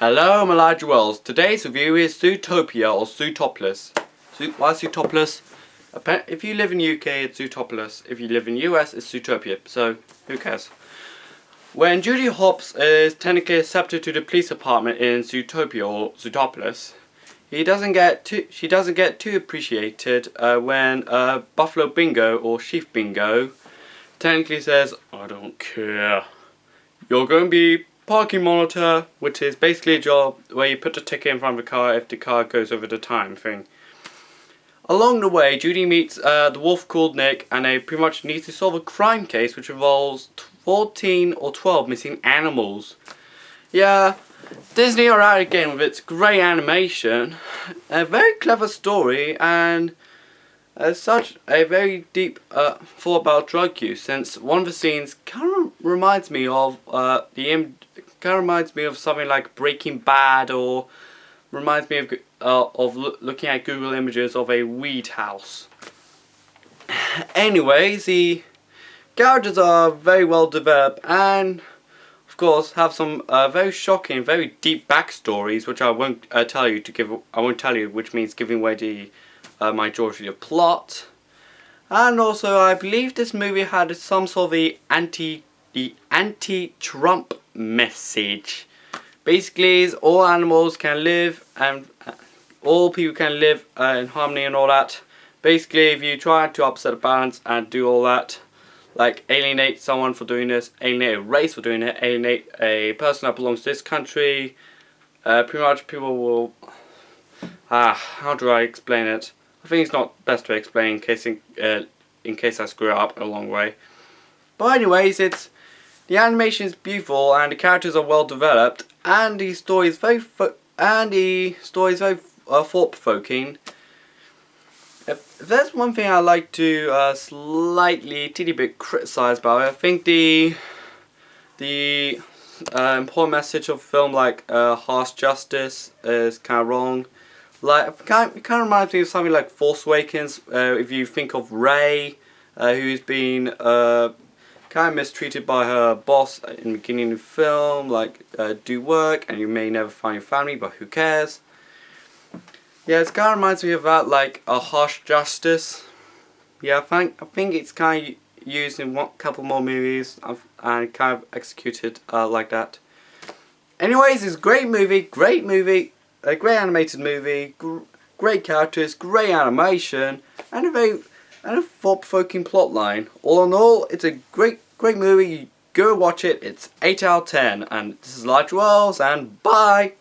Hello, I'm Elijah Wells. Today's review is Zootopia or Zootropolis. Why Zootropolis? If you live in UK, it's Zootropolis. If you live in US, it's Zootopia. So, who cares? When Judy Hopps is technically accepted to the police department in Zootopia or Zootropolis, she doesn't get too appreciated when Buffalo Bingo or Chief Bingo technically says, "I don't care. You're going to be parking monitor," which is basically a job where you put the ticket in front of the car if the car goes over the time thing. Along the way, Judy meets the wolf called Nick, and they pretty much need to solve a crime case which involves 14 or 12 missing animals. Yeah, Disney are out again with its great animation, a very clever story, and as such a very deep thought about drug use, since one of the scenes kind of reminds me of something like Breaking Bad, or reminds me of looking at Google images of a weed house. Anyways, the characters are very well developed and of course have some very shocking, very deep backstories, which I won't tell you, which means giving away the majority of the plot. And also, I believe this movie had some sort of anti-Trump message. Basically, is all animals can live and all people can live in harmony and all that. Basically, if you try to upset the balance and do all that, like alienate someone for doing this, alienate a race for doing it, alienate a person that belongs to this country, pretty much people will... how do I explain it? I think it's not best to explain in case I screw it up a long way. But anyways, the animation is beautiful and the characters are well developed, and the story is very thought-provoking. If there's one thing I like to slightly, teeny bit criticize about it, I think the important message of film, like harsh justice, is kind of wrong. Like, it kind of reminds me of something like Force Awakens. If you think of Rey, who's been kind of mistreated by her boss in the beginning of the film, like do work and you may never find your family, but who cares? Yeah, it kind of reminds me of that, like a harsh justice. Yeah, I think it's kind of used in one couple more movies and kind of executed like that. Anyways, it's a great movie, a great animated movie, great characters, great animation, and a thought-provoking plotline. All in all, it's a great movie. Go watch it. It's 8 out of 10. And this is Elijah Wells, and bye!